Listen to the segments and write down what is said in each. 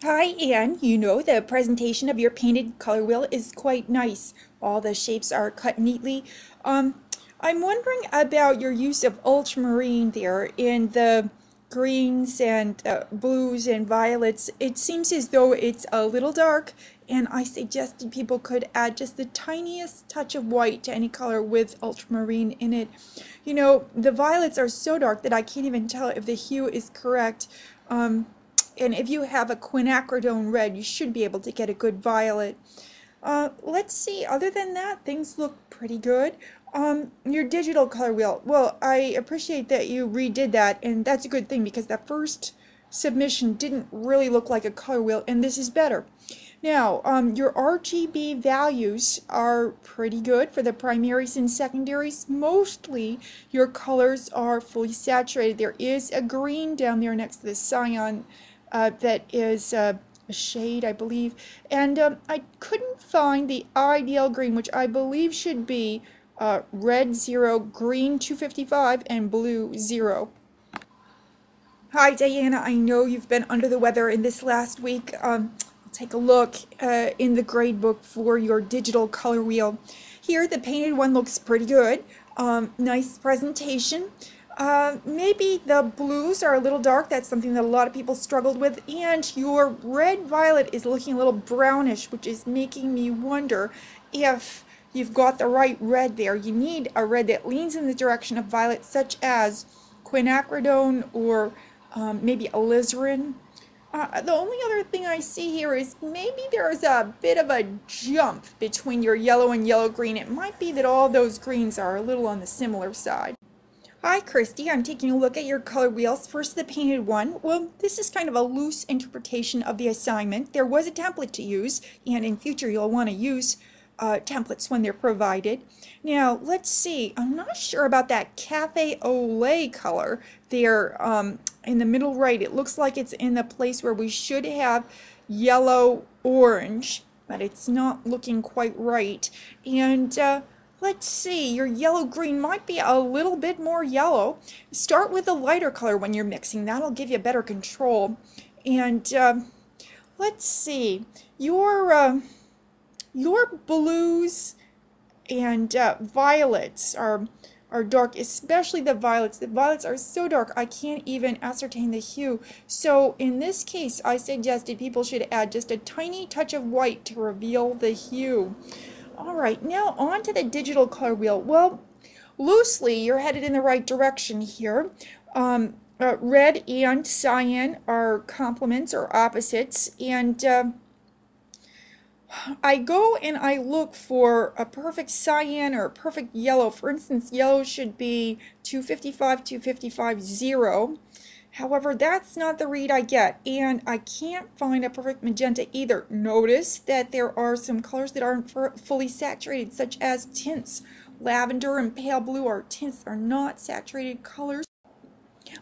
Hi, Anne. You know, the presentation of your painted color wheel is quite nice. All the shapes are cut neatly. Um, I'm wondering about your use of ultramarine there in the greens and blues and violets. It seems as though it's a little dark, and I suggested people could add just the tiniest touch of white to any color with ultramarine in it. You know, the violets are so dark that I can't even tell if the hue is correct. Um, and if you have a quinacridone red, you should be able to get a good violet. Let's see, other than that, things look pretty good. Your digital color wheel, well, I appreciate that you redid that, and that's a good thing because that first submission didn't really look like a color wheel, and this is better. Now, your RGB values are pretty good for the primaries and secondaries. Mostly your colors are fully saturated. There is a green down there next to the cyan that is a shade, I believe. And I couldn't find the ideal green, which I believe should be red 0, green 255, and blue 0. Hi, Diana. I know you've been under the weather in this last week. I'll take a look in the grade book for your digital color wheel. Here, the painted one looks pretty good. Nice presentation. Maybe the blues are a little dark. That's something that a lot of people struggled with. And your red-violet is looking a little brownish, which is making me wonder if you've got the right red there. You need a red that leans in the direction of violet, such as quinacridone or maybe alizarin. The only other thing I see here is maybe there's a bit of a jump between your yellow and yellow-green. It might be that all those greens are a little on the similar side. Hi, Christy. I'm taking a look at your color wheels. First, the painted one. Well, this is kind of a loose interpretation of the assignment. There was a template to use, and in future you'll want to use templates when they're provided. Now, let's see. I'm not sure about that cafe au lait color there in the middle right. It looks like it's in the place where we should have yellow orange, but it's not looking quite right. And let's see, your yellow-green might be a little bit more yellow. Start with a lighter color when you're mixing. That'll give you better control. And let's see, your blues and violets are dark, especially the violets. The violets are so dark I can't even ascertain the hue. So in this case, I suggested people should add just a tiny touch of white to reveal the hue. All right, now on to the digital color wheel. Well, loosely, you're headed in the right direction here. Red and cyan are complements or opposites, and I go and I look for a perfect cyan or a perfect yellow. For instance, yellow should be 255, 255, 0. However, that's not the read I get, and I can't find a perfect magenta either. Notice that there are some colors that aren't fully saturated, such as tints. Lavender and pale blue are tints that are not saturated colors.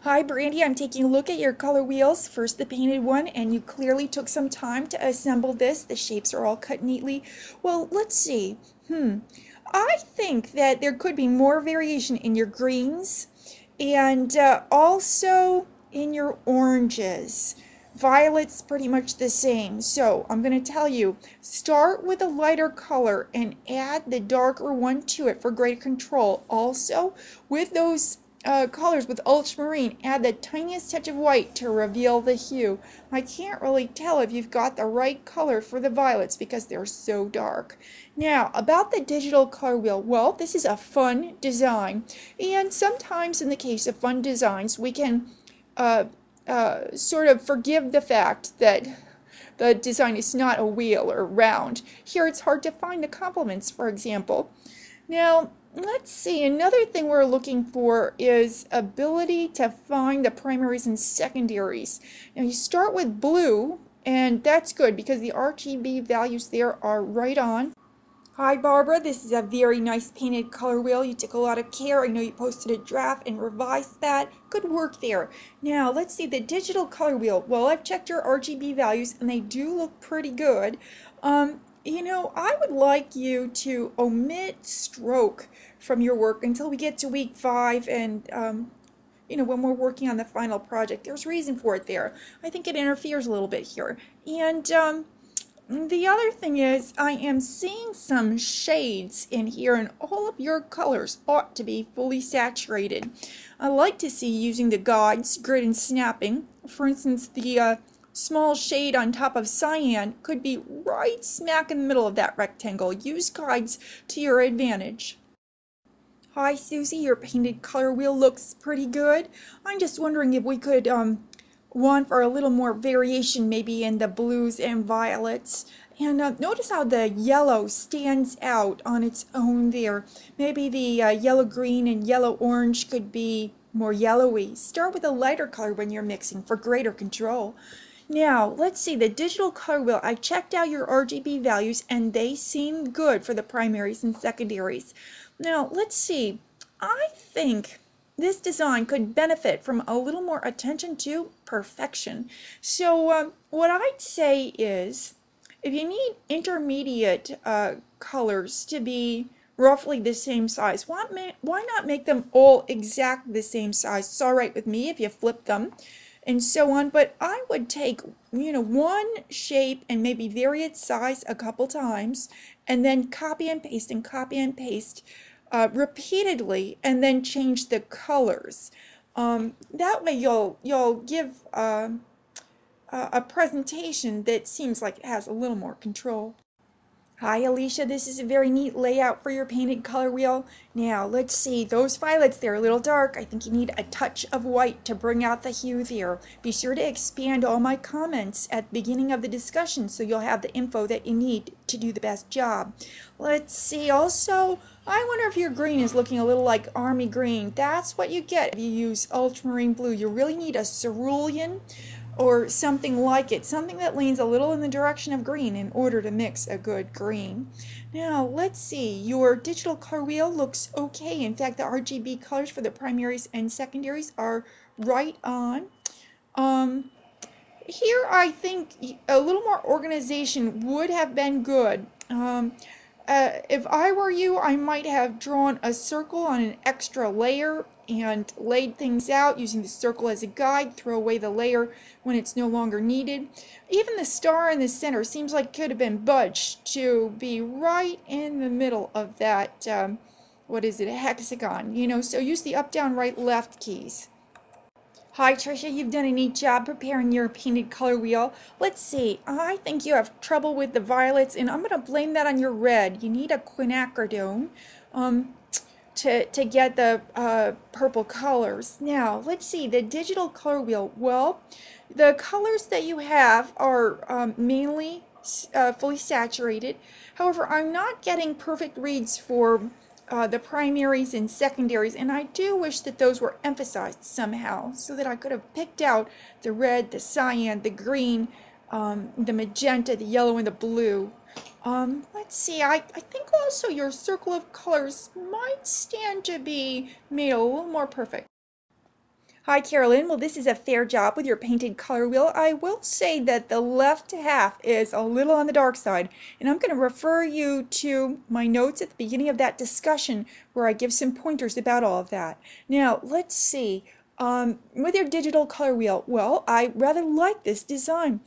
Hi, Brandy. I'm taking a look at your color wheels. First, the painted one, and you clearly took some time to assemble this. The shapes are all cut neatly. Well, let's see. I think that there could be more variation in your greens and also in your oranges. Violet's pretty much the same. So I'm going to tell you, start with a lighter color and add the darker one to it for greater control. Also, with those colors with ultramarine, add the tiniest touch of white to reveal the hue. I can't really tell if you've got the right color for the violets because they're so dark. Now, about the digital color wheel, well, this is a fun design, and sometimes in the case of fun designs, we can sort of forgive the fact that the design is not a wheel or round. Here it's hard to find the complements, for example. Now, let's see, another thing we're looking for is ability to find the primaries and secondaries. Now you start with blue, and that's good because the RGB values there are right on. Hi Barbara, this is a very nice painted color wheel. You took a lot of care. I know you posted a draft and revised that. Good work there. Now let's see the digital color wheel. Well, I've checked your RGB values and they do look pretty good. You know, I would like you to omit stroke from your work until we get to week 5 and when we're working on the final project. There's reason for it there. I think it interferes a little bit here. And the other thing is I am seeing some shades in here, and all of your colors ought to be fully saturated. I like to see using the guides, grid and snapping. For instance, the small shade on top of cyan could be right smack in the middle of that rectangle. Use guides to your advantage. Hi Susie, your painted color wheel looks pretty good. I'm just wondering if we could want for a little more variation maybe in the blues and violets. And notice how the yellow stands out on its own there. Maybe the yellow green and yellow orange could be more yellowy. Start with a lighter color when you're mixing for greater control. Now, let's see, the digital color wheel. I checked out your RGB values and they seem good for the primaries and secondaries. Now, let's see. I think this design could benefit from a little more attention to perfection. So what I'd say is, if you need intermediate colors to be roughly the same size, why not make them all exactly the same size? It's all right with me if you flip them and so on, but I would take, one shape and maybe vary its size a couple times, and then copy and paste repeatedly, and then change the colors. That way you'll give a presentation that seems like it has a little more control. Hi Alicia, this is a very neat layout for your painted color wheel. Now let's see, those violets, they're a little dark. I think you need a touch of white to bring out the hue there. Be sure to expand all my comments at the beginning of the discussion so you'll have the info that you need to do the best job. Let's see, also, I wonder if your green is looking a little like army green. That's what you get if you use ultramarine blue. You really need a cerulean or something like it, something that leans a little in the direction of green in order to mix a good green. Now, let's see, your digital color wheel looks okay. In fact, the RGB colors for the primaries and secondaries are right on. Here, I think a little more organization would have been good. If I were you, I might have drawn a circle on an extra layer and laid things out using the circle as a guide, throw away the layer when it's no longer needed. Even the star in the center seems like it could have been budged to be right in the middle of that, what is it, a hexagon, so use the up, down, right, left keys. Hi Tricia, you've done a neat job preparing your painted color wheel. Let's see, I think you have trouble with the violets, and I'm going to blame that on your red. You need a quinacridone to get the purple colors. Now, let's see, the digital color wheel. Well, the colors that you have are mainly fully saturated. However, I'm not getting perfect reads for the primaries and secondaries, and I do wish that those were emphasized somehow so that I could have picked out the red, the cyan, the green, the magenta, the yellow, and the blue. Let's see, I think also your circle of colors might stand to be made a little more perfect. Hi Carolyn, well this is a fair job with your painted color wheel. I will say that the left half is a little on the dark side, and I'm going to refer you to my notes at the beginning of that discussion where I give some pointers about all of that. Now let's see, with your digital color wheel, well I rather like this design.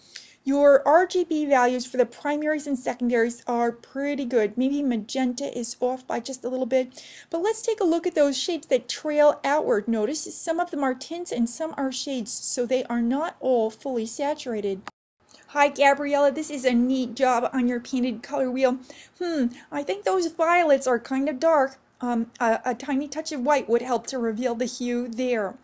Your RGB values for the primaries and secondaries are pretty good. Maybe magenta is off by just a little bit. But let's take a look at those shapes that trail outward. Notice some of them are tints and some are shades, so they are not all fully saturated. Hi Gabriella, this is a neat job on your painted color wheel. I think those violets are kind of dark. A tiny touch of white would help to reveal the hue there.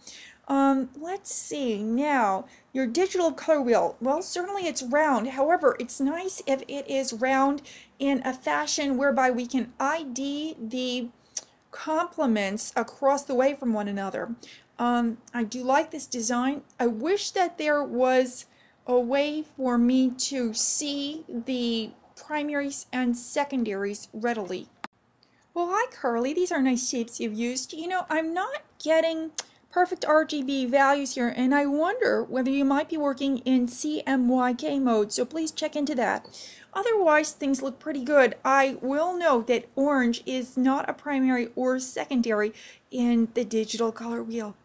Let's see now, your digital color wheel, well certainly it's round, however it's nice if it is round in a fashion whereby we can ID the complements across the way from one another. I do like this design. I wish that there was a way for me to see the primaries and secondaries readily. Well, hi Carly, these are nice shapes you've used. I'm not getting perfect RGB values here, and I wonder whether you might be working in CMYK mode, so please check into that. Otherwise, things look pretty good. I will note that orange is not a primary or secondary in the digital color wheel.